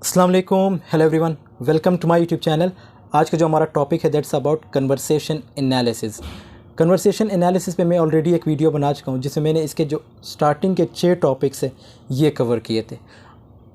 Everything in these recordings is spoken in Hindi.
अस्सलाम वालेकुम, hello everyone, welcome to my YouTube channel. आज का जो हमारा टॉपिक है that's about conversation analysis. Conversation analysis पे मैं ऑलरेडी एक वीडियो बना चुका हूँ जिसमें मैंने इसके जो स्टार्टिंग के 6 टॉपिक्स हैं ये कवर किए थे।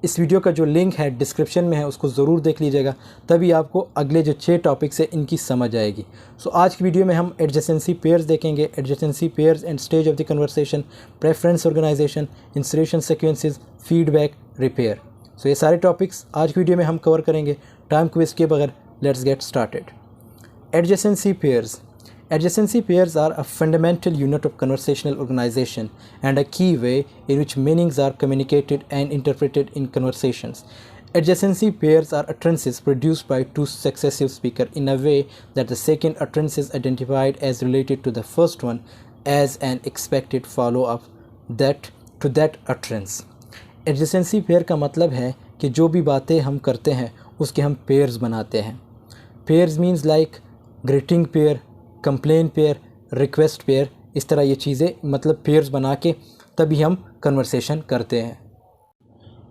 इस वीडियो का जो लिंक है डिस्क्रिप्शन में है, उसको ज़रूर देख लीजिएगा, तभी आपको अगले जो 6 टॉपिक्स हैं इनकी समझ आएगी। सो आज की वीडियो में हम एडजेसेंसी पेयर्स देखेंगे, adjacency pairs and stage of the conversation, preference organisation, insertion sequences, feedback, repair. So ये सारे टॉपिक्स आज की वीडियो में हम कवर करेंगे। टाइम को वेस्ट किए बगैर let's get started. Adjacency pairs. Adjacency pairs are a fundamental unit of conversational organization and a key way in which meanings are communicated and interpreted in conversations. Adjacency pairs are utterances produced by two successive speakers in a way that the second utterance is identified as related to the first one as an expected follow-up to that utterance. Adjacency pair का मतलब है कि जो भी बातें हम करते हैं उसके हम पेयर्स बनाते हैं। Pairs means like greeting pair, complain pair, request pair, इस तरह ये चीज़ें मतलब पेयर्स बना के तभी हम कन्वर्सेशन करते हैं।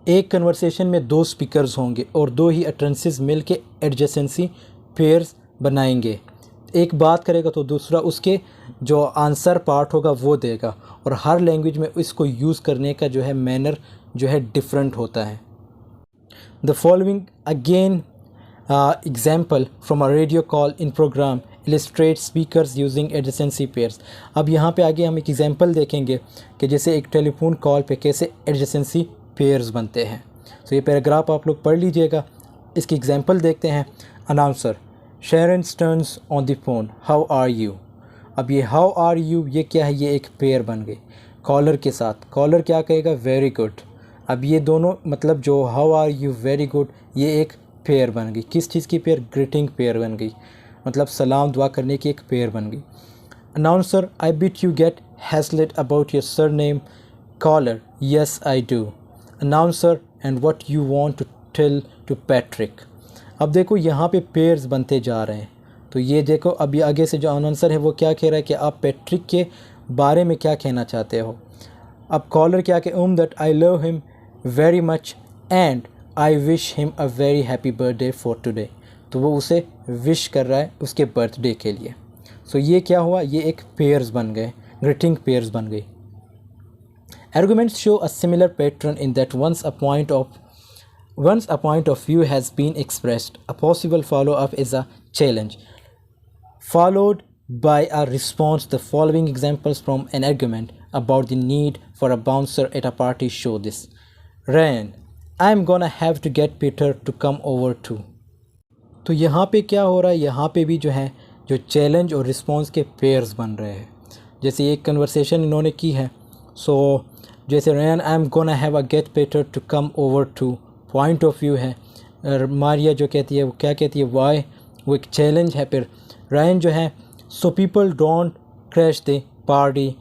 एक कन्वर्सेशन में 2 स्पीकर्स होंगे और 2 ही अटरेंसेस मिल के एडजेसेंसी पेयर्स बनाएंगे। एक बात करेगा तो दूसरा उसके जो आंसर पार्ट होगा वो देगा, और हर लैंग्वेज में इसको यूज़ करने का जो है मैनर जो है डिफरेंट होता है। The following again example from a radio call in program illustrates speakers using adjacency pairs। अब यहाँ पे आगे हम एक एग्जांपल देखेंगे कि जैसे एक टेलीफोन कॉल पे कैसे adjacency pairs बनते हैं। तो ये पैराग्राफ आप लोग पढ़ लीजिएगा। इसकी एग्जांपल देखते हैं। Announcer Sharon turns on the phone, how are you. अब ये हाउ आर यू ये क्या है, ये एक पेयर बन गई कॉलर के साथ। कॉलर क्या कहेगा, वेरी गुड। अब ये दोनों मतलब जो how are you very good ये एक पेयर बन गई। किस चीज़ की पेयर, ग्रीटिंग पेयर बन गई, मतलब सलाम दुआ करने की एक पेयर बन गई। Announcer I bet you get hassled about your surname. Caller yes I do. Announcer and what you want to tell to Patrick. अब देखो यहाँ पे पेयर्स बनते जा रहे हैं। तो ये देखो अभी आगे से जो आंसर है वो क्या कह रहा है कि आप पैट्रिक के बारे में क्या कहना चाहते हो। अब कॉलर क्या कहे, that I love him very much and I wish him a very happy birthday for today. तो वो उसे विश कर रहा है उसके बर्थडे के लिए। सो ये क्या हुआ, ये एक पेयर्स बन गए, ग्रीटिंग पेयर्स बन गई। Arguments show a similar pattern in that once a point of view has been expressed, a possible follow-up is a challenge, followed by a response. The following examples from an argument about the need for a bouncer at a party show this. Ryan, I'm gonna have to get Peter to come over too. तो यहाँ पे क्या हो रहा है, यहाँ पे भी जो है जो चैलेंज और रिस्पॉन्स के पेयर्स बन रहे हैं। जैसे एक कन्वर्सेशन इन्होंने की है। सो जैसे Ryan I am gonna have a get Peter to come over to, point of view है। मारिया जो कहती है वो क्या कहती है, वाई, वो एक चैलेंज है। फिर रैन जो है so people don't crash the party,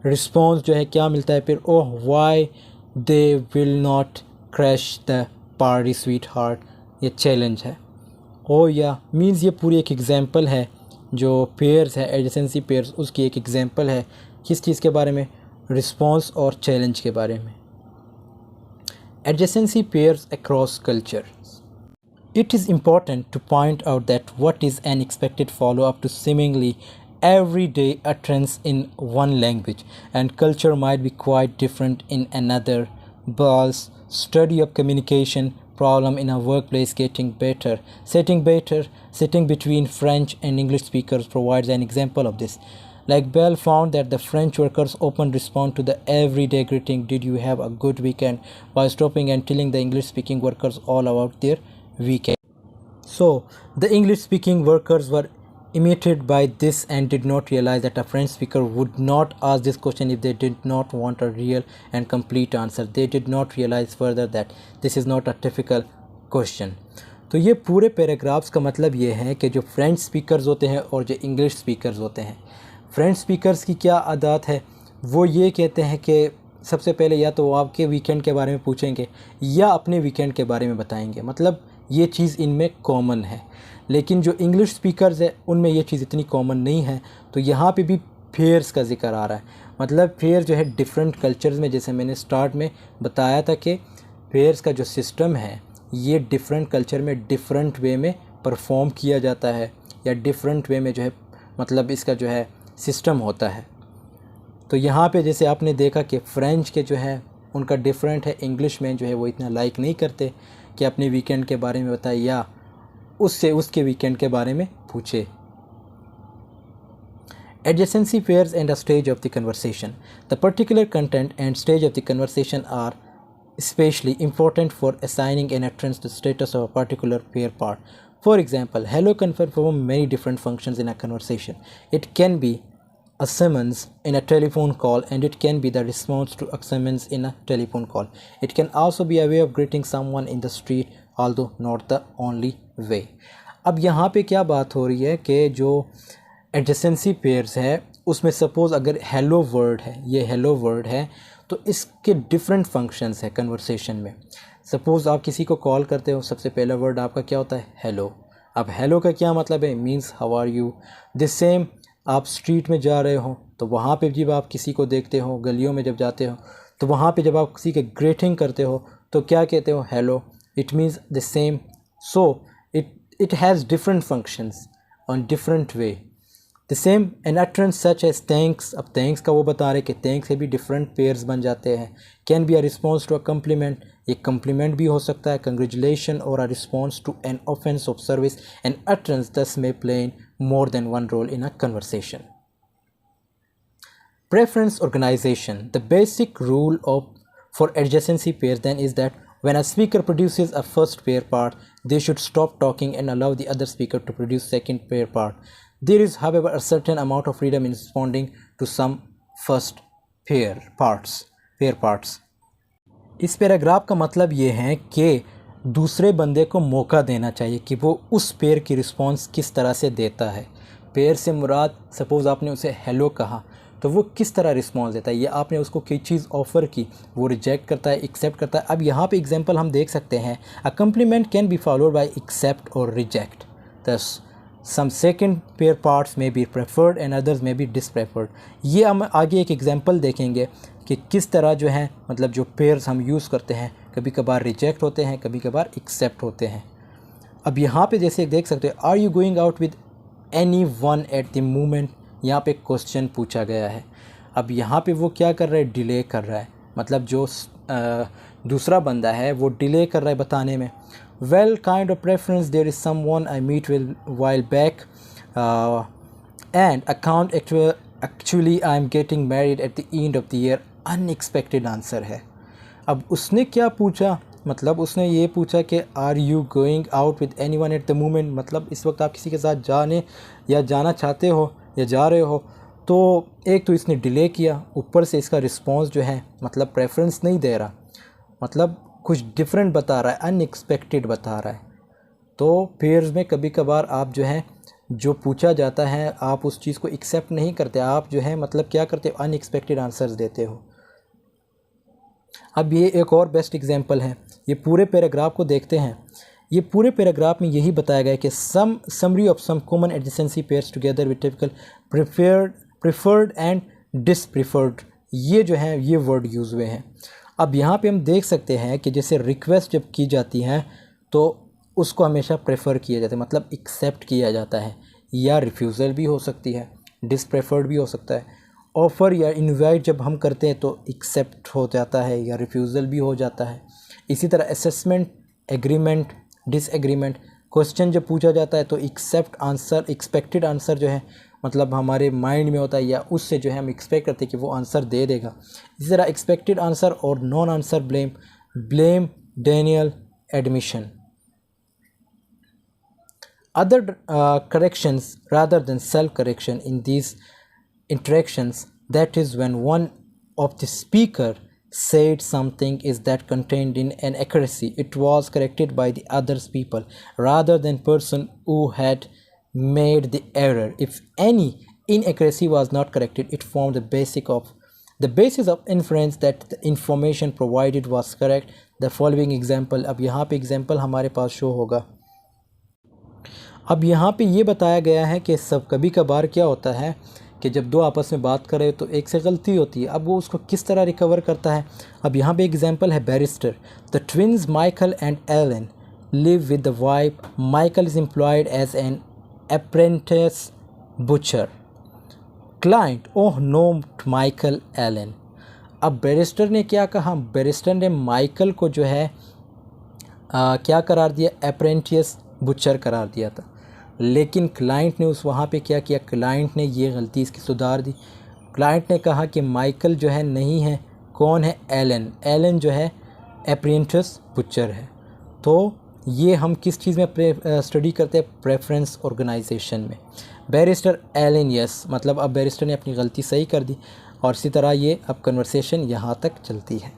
response जो है क्या मिलता है फिर, oh why they will not crash the party sweetheart, ये चैलेंज है। ओ या मीन्स ये पूरी एक एग्जांपल है जो पेयर्स है एडजेसेंसी पेयर्स, उसकी एक एग्जांपल है किस चीज़ के बारे में, रिस्पॉन्स और चैलेंज के बारे में। Adjacency pairs across culture. It is important to point out that what is an expected follow-up to seemingly everyday utterance in one language and culture might be quite different in another. Ball's study of communication problem in a workplace getting better. Sitting between French and English speakers provides an example of this. Like Bell found that the French workers often respond to the everyday greeting, did you have a good weekend, by stopping and telling the English speaking workers all about their weekend. So the English speaking workers were imitated by this and did not realize that a French speaker would not ask this question if they did not want a real and complete answer. They did not realize further that this is not a typical question. तो ये पूरे पैराग्राफ्स का मतलब ये है कि जो फ्रेंच स्पीकर्स होते हैं और जो इंग्लिश स्पीकर्स होते हैं, फ्रेंच स्पीकर्स की क्या आदत है, वो ये कहते हैं कि सबसे पहले या तो वो आपके वीकेंड के बारे में पूछेंगे या अपने वीकेंड के बारे में बताएंगे, मतलब ये चीज़ इनमें कॉमन है। लेकिन जो इंग्लिश स्पीकर्स है उनमें ये चीज़ इतनी कॉमन नहीं है। तो यहाँ पे भी फेयर्स का जिक्र आ रहा है, मतलब फेयर जो है डिफरेंट कल्चर्स में, जैसे मैंने स्टार्ट में बताया था कि फेयर्स का जो सिस्टम है ये डिफरेंट कल्चर में डिफरेंट वे में परफॉर्म किया जाता है या डिफरेंट वे में जो है मतलब इसका जो है सिस्टम होता है। तो यहाँ पे जैसे आपने देखा कि फ्रेंच के जो है उनका डिफरेंट है, इंग्लिश में जो है वो इतना लाइक नहीं करते कि अपने वीकेंड के बारे में बताए या उससे उसके वीकेंड के बारे में पूछे। Adjacency pairs and a stage of the conversation. The particular content and stage of the conversation are especially important for assigning an utterance to the status of a particular pair part. For example, hello can perform many different functions in a conversation. It can be a summons in a telephone call, and it can be the response to a summons in a telephone call. It can also be a way of greeting someone in the street, although not the only way. अब यहाँ पे क्या बात हो रही है कि जो एडजेसेंसी पेयर्स है उसमें सपोज़ अगर हेलो वर्ड है, ये हेलो वर्ड है तो इसके डिफरेंट फंक्शंस है कन्वर्सेशन में। सपोज़ आप किसी को कॉल करते हो, सबसे पहला वर्ड आपका क्या होता है? हेलो। अब हेलो का क्या मतलब है? Means how are you. The same आप स्ट्रीट में जा रहे हो तो वहाँ पे जब आप किसी को देखते हो, गलियों में जब जाते हो तो वहाँ पे जब आप किसी के ग्रीटिंग करते हो तो क्या कहते हो? Hello. It means the same. So it has different functions on different way. The same an utterance such as thanks. अब थैंक्स का वो बता रहे कि थैंक्स से भी डिफरेंट पेयर्स बन जाते हैं। Can be a response to a compliment, एक कम्प्लीमेंट भी हो सकता है, कंग्रेचुलेशन, और a response to an offence of service. An utterance this may play in more than one role in a conversation. Preference organization. The basic rule for adjacency pairs then is that when a speaker produces a first pair part, they should stop talking and allow the other speaker to produce second pair part. There is, however, a certain amount of freedom in responding to some first pair parts. इस पैराग्राफ का मतलब ये है कि दूसरे बंदे को मौका देना चाहिए कि वो उस पेयर की रिस्पांस किस तरह से देता है। पेयर से मुराद सपोज़ आपने उसे हेलो कहा तो वो किस तरह रिस्पांस देता है, या आपने उसको कोई चीज़ ऑफ़र की, वो रिजेक्ट करता है, एक्सेप्ट करता है। अब यहाँ पे एग्जांपल हम देख सकते हैं, a compliment can be followed by accept और reject. Thus some second pair parts may be preferred and others may be dispreferred. ये हम आगे एक एग्जांपल देखेंगे कि किस तरह जो है मतलब जो पेयर्स हम यूज़ करते हैं कभी कभार रिजेक्ट होते हैं, कभी कभार एक्सेप्ट होते हैं। अब यहाँ पे जैसे देख सकते हो, are you going out with anyone at the moment, यहाँ पे क्वेश्चन पूछा गया है। अब यहाँ पे वो क्या कर रहा है? डिले कर रहा है, मतलब जो दूसरा बंदा है वो डिले कर रहा है बताने में। Well kind of preference, there is someone I meet with while back and account actually I am getting married at the end of the year. Unexpected answer है। अब उसने क्या पूछा? मतलब उसने ये पूछा कि are you going out with anyone at the moment, मतलब इस वक्त आप किसी के साथ जाने या जाना चाहते हो या जा रहे हो। तो एक तो इसने डिले किया, ऊपर से इसका रिस्पॉन्स जो है मतलब प्रेफरेंस नहीं दे रहा, मतलब कुछ डिफरेंट बता रहा है, अनएक्सपेक्टेड बता रहा है। तो पेयर्स में कभी कभार आप जो है जो पूछा जाता है आप उस चीज़ को एक्सेप्ट नहीं करते, आप जो है मतलब क्या करते हो? अनएक्सपेक्टेड आंसर्स देते हो। अब ये एक और बेस्ट एग्जांपल है, ये पूरे पैराग्राफ को देखते हैं। ये पूरे पैराग्राफ में यही बताया गया है कि some summary of some common adjacency pairs together with typical preferred and dispreferred, ये जो है ये वर्ड यूज़ हुए हैं। अब यहाँ पे हम देख सकते हैं कि जैसे रिक्वेस्ट जब की जाती है तो उसको हमेशा प्रेफर किया जाता है, मतलब एक्सेप्ट किया जाता है, या रिफ्यूज़ल भी हो सकती है, डिसप्रेफर्ड भी हो सकता है। ऑफ़र या इनवाइट जब हम करते हैं तो एक्सेप्ट हो जाता है या रिफ्यूज़ल भी हो जाता है। इसी तरह असेसमेंट, एग्रीमेंट, डिसएग्रीमेंट। क्वेश्चन जब पूछा जाता है तो एक्सेप्ट आंसर, एक्सपेक्टेड आंसर जो है मतलब हमारे माइंड में होता है या उससे जो है हम एक्सपेक्ट करते हैं कि वो आंसर दे देगा। इसी तरह एक्सपेक्टेड आंसर और non answer blame, Daniel, admission. Other corrections rather than self-correction in these interactions, that is when one of the speaker said something is that contained in an accuracy, it was corrected by the other people rather than person who had made the error. If any inaccuracy was not corrected, it formed the basis of inference that the information provided was correct. The following example, अब यहाँ पे example हमारे पास शो होगा। अब यहाँ पे ये बताया गया है कि सब कभी कभार क्या होता है कि जब दो आपस में बात करें तो एक से गलती होती है, अब वो उसको किस तरह रिकवर करता है। अब यहाँ पे एग्जांपल है barrister. The twins Michael and Alan live with the wife. Michael is employed as an apprentice butcher. Client, oh no, Michael Allen. अब बैरिस्टर ने क्या कहा? बैरिस्टर ने माइकल को जो है क्या करार दिया? अप्रेंटिस बुचर करार दिया था। लेकिन क्लाइंट ने वहाँ पे क्या किया? क्लाइंट ने ये गलती इसकी सुधार दी। क्लाइंट ने कहा कि माइकल जो है नहीं है, कौन है? एलन। एलन जो है अप्रेंटिस बुचर है। तो ये हम किस चीज़ में स्टडी करते हैं? प्रेफरेंस ऑर्गेनाइजेशन में। बैरिस्टर एलन यस, मतलब अब बैरिस्टर ने अपनी गलती सही कर दी और इसी तरह ये अब कन्वर्सेशन यहाँ तक चलती है।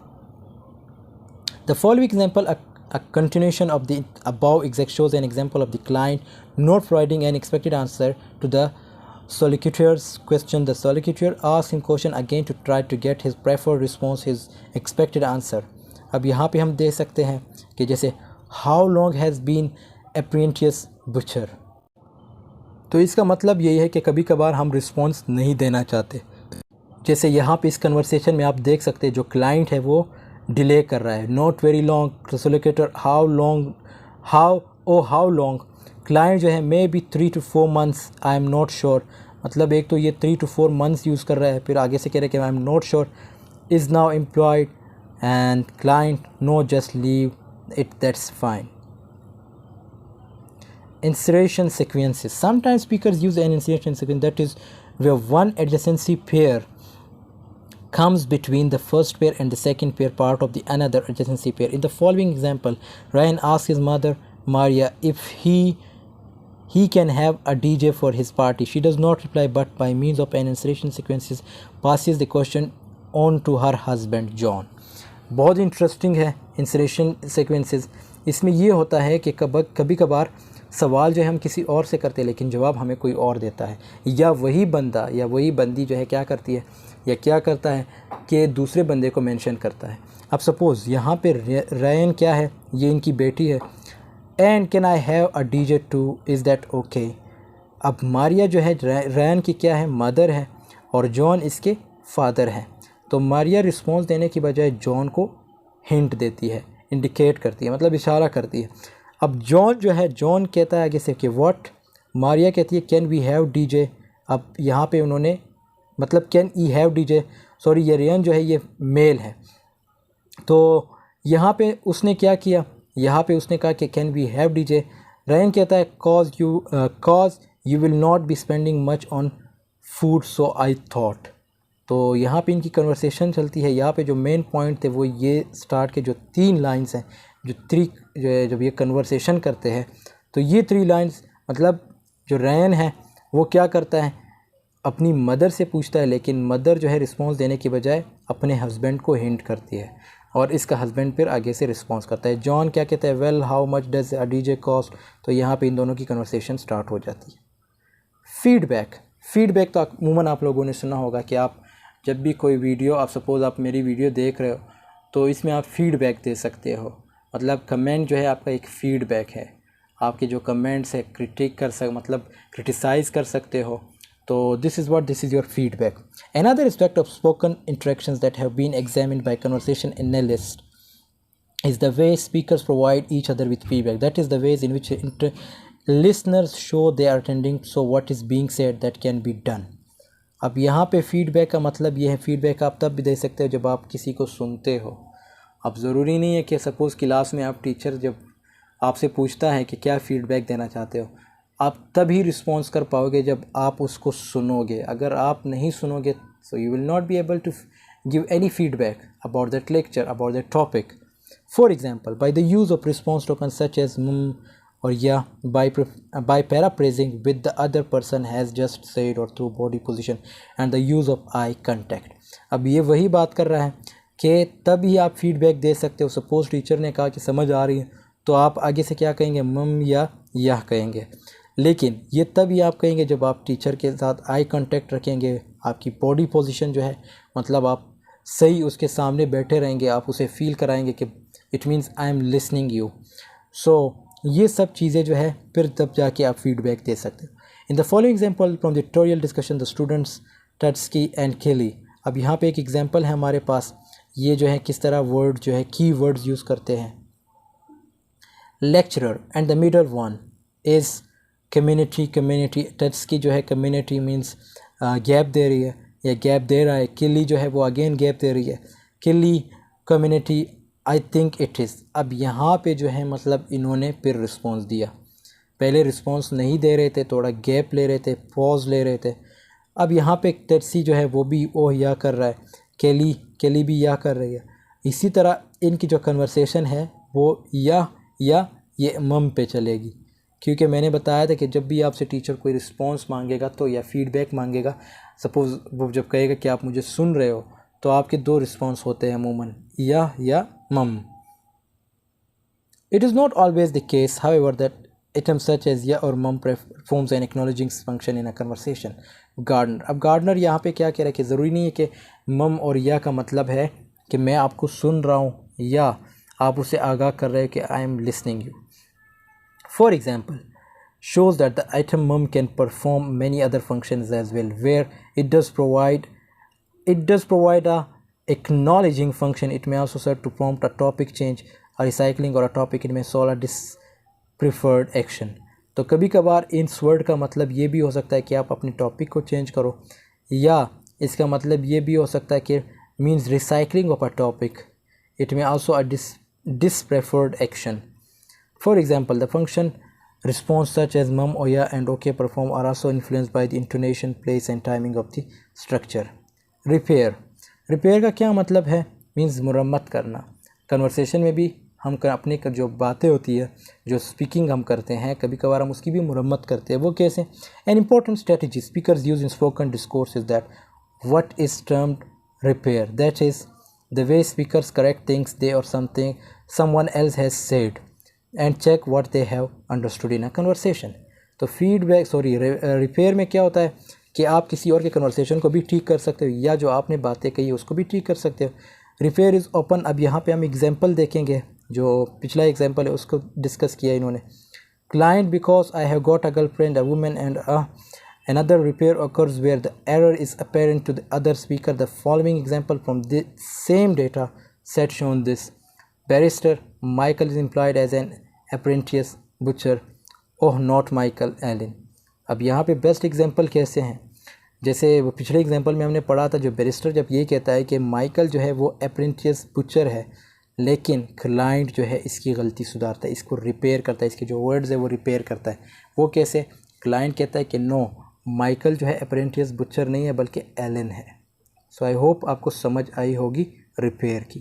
The following example a continuation of the above exec shows an example of the client not providing an expected answer to the solicitor's question. The solicitor asks him question again to try to get his preferred response, his expected answer. अब यहाँ पे हम देख सकते हैं कि जैसे how long has been apprentice butcher, तो इसका मतलब यही है कि कभी कभार हम रिस्पॉन्स नहीं देना चाहते। जैसे यहाँ पे इस कन्वर्सेशन में आप देख सकते हैं जो क्लाइंट है वो डिले कर रहा है। Not very long, solicitor how long, how long. Client जो है may be 3 to 4 months, I am not sure. मतलब एक तो ये 3 to 4 months यूज़ कर रहा है, फिर आगे से कह रहा है कि I am not sure. Is now employed and client know just leave it, that's fine. Insertion sequences. Sometimes speakers use an insertion sequence, that is where one adjacency pair comes between the first pair and the second pair part of the another adjacency pair. In the following example, Ryan asks his mother Maria if he can have a DJ for his party. She does not reply, but by means of an insertion sequences passes the question on to her husband John. बहुत इंटरेस्टिंग है इंसरेशन सीक्वेंसेस। इसमें ये होता है कि कभी कभार सवाल जो है हम किसी और से करते हैं लेकिन जवाब हमें कोई और देता है, या वही बंदा या वही बंदी जो है क्या करती है या क्या करता है कि दूसरे बंदे को मेंशन करता है। अब सपोज़ यहाँ पे रैन क्या है? ये इनकी बेटी है। And can I have a DJ too, is that okay? अब मारिया जो है रैन की क्या है? मदर है और जॉन इसके फादर हैं। तो मारिया रिस्पॉन्स देने की बजाय जॉन को हिंट देती है, इंडिकेट करती है, मतलब इशारा करती है। अब जॉन जो है, जॉन कहता है आगे से कि व्हाट, मारिया कहती है कैन वी हैव डीजे। अब यहाँ पे उन्होंने मतलब can E have DJ, sorry ये रेयन जो है ये मेल है, तो यहाँ पे उसने क्या किया? यहाँ पे उसने कहा कि can we have DJ. Ryan कहता है cause you will not be spending much on food so I thought. तो यहाँ पे इनकी कन्वर्सेशन चलती है। यहाँ पे जो मेन पॉइंट थे वो ये स्टार्ट के जो 3 लाइन्स हैं, जब ये कन्वर्सेशन करते हैं तो ये 3 लाइन्स मतलब जो रैन है वो क्या करता है? अपनी मदर से पूछता है, लेकिन मदर जो है रिस्पॉन्स देने की बजाय अपने हस्बैंड को हिंट करती है और इसका हस्बैंड फिर आगे से रिस्पॉन्स करता है। जॉन क्या कहता है? Well how much does a DJ cost. तो यहाँ पे इन दोनों की कन्वर्सेशन स्टार्ट हो जाती है। फीडबैक तो अमूमन आप लोगों ने सुना होगा कि आप जब भी कोई वीडियो, आप सपोज़ आप मेरी वीडियो देख रहे हो तो इसमें आप फीडबैक दे सकते हो। मतलब कमेंट जो है आपका एक फ़ीडबैक है, आपके जो कमेंट्स है मतलब क्रिटिसाइज़ कर सकते हो। तो this is your feedback. Another aspect of spoken interactions that have been examined by conversation analyst is the way speakers provide each other with feedback. That is the ways in which listeners show they are attending, so what is being said that can be done. अब यहाँ पे फीडबैक का मतलब ये है, फीडबैक आप तब भी दे सकते हो जब आप किसी को सुनते हो। अब ज़रूरी नहीं है कि सपोज़ क्लास में आप टीचर जब आपसे पूछता है कि क्या फ़ीडबैक देना चाहते हो, आप तभी रिस्पॉन्स कर पाओगे जब आप उसको सुनोगे। अगर आप नहीं सुनोगे so you will not be able to give any feedback about that lecture, about that topic. For example, by the use of response tokens such as or yeah, by paraphrasing with the other person has just said, or through body position and the use of eye contact. अब ये वही बात कर रहा है कि तभी आप फीडबैक दे सकते हो। सपोज टीचर ने कहा कि समझ आ रही है तो आप आगे से क्या कहेंगे? मम या यह कहेंगे। लेकिन ये तभी आप कहेंगे जब आप टीचर के साथ आई कांटेक्ट रखेंगे, आपकी बॉडी पोजीशन जो है मतलब आप सही उसके सामने बैठे रहेंगे, आप उसे फील कराएंगे कि it means I am listening you. So ये सब चीज़ें जो है फिर तब जाके आप फीडबैक दे सकते हो। In the following example from the tutorial discussion the students टट्सकी एंड केली। अब यहाँ पे एक एग्जांपल है हमारे पास, ये जो है किस तरह वर्ड जो है की वर्ड्स यूज़ करते हैं। lecturer, and the middle one is community. community text की जो है community means गैप दे रही है या गैप दे रहा है. किली जो है वो अगेन गैप दे रही है. किली community I think it is. अब यहाँ पे जो है मतलब इन्होंने फिर रिस्पॉन्स दिया. पहले रिस्पॉन्स नहीं दे रहे थे, थोड़ा गैप ले रहे थे, पॉज ले रहे थे. अब यहाँ पे टेट्सी जो है वो भी ओह या कर रहा है, केली भी या कर रही है. इसी तरह इनकी जो कन्वर्सेशन है वो या ये मम पे चलेगी, क्योंकि मैंने बताया था कि जब भी आपसे टीचर कोई रिस्पॉन्स मांगेगा तो या फीडबैक मांगेगा, सपोज़ वो जब कहेगा कि आप मुझे सुन रहे हो, तो आपके दो रिस्पॉन्स होते हैं अमूमन, या मम. It is not always the case however that items such as या और mum performs an acknowledging function in a conversation. Gardner, अब गार्डनर यहाँ पे क्या कह रहा है कि ज़रूरी नहीं है कि मम और या का मतलब है कि मैं आपको सुन रहा हूँ या आप उसे आगाह कर रहे हो कि आई am listening you. For example, shows that the item mum can perform many other functions as well, where it does provide a acknowledging function. It may also serve to prompt a topic change, a recycling or a topic. It may solve a preferred action. तो कभी कभार इस वर्ड का मतलब ये भी हो सकता है कि आप अपने टॉपिक को चेंज करो, या इसका मतलब ये भी हो सकता है कि means recycling of a topic. It may also a dispreferred action. For example, the function response such as mm or yeah and okay perform are also influenced by the intonation, place and timing of the structure. Repair का क्या मतलब है? मीन्स मुरम्मत करना. कन्वर्सेशन में भी हम अपने जो बातें होती है, जो स्पीकिंग हम करते हैं, कभी कभार हम उसकी भी मुरम्मत करते हैं. वो कैसे? An important strategy speakers use in spoken discourse is that what is termed repair. That is the way speakers correct things they or something someone else has said and check what they have understood in a conversation. तो रिपेयर में क्या होता है कि आप किसी और के कन्वर्सेशन को भी ठीक कर सकते हो, या जो आपने बातें कही उसको भी ठीक कर सकते हो. Repair is open. अब यहाँ पे हम एग्जांपल देखेंगे, जो पिछला एग्जांपल है उसको डिस्कस किया इन्होंने. Client, because I have got a girlfriend, a women and another repair occurs where the error is apparent to the other speaker. The following example from the same data set shown this. Barrister, Michael is employed as an apprentice butcher. Oh, not Michael Allen. अब यहाँ पे बेस्ट एग्जांपल कैसे हैं? जैसे वो पिछले एग्जांपल में हमने पढ़ा था, जो बैरिस्टर जब ये कहता है कि माइकल जो है वो अप्रेंटिस बुचर है, लेकिन क्लाइंट जो है इसकी गलती सुधारता है, इसको रिपेयर करता है, इसके जो वर्ड्स है वो रिपेयर करता है. वो कैसे? क्लाइंट कहता है कि नो, माइकल जो है अप्रेंटिस बुचर नहीं है बल्कि एलन है. सो आई होप आपको समझ आई होगी रिपेयर की.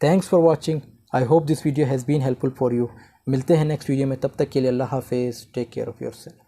Thanks for watching. I hope this video has been helpful for you. मिलते हैं नेक्स्ट वीडियो में, तब तक के लिए अल्लाह हाफिज़. Take care of yourself.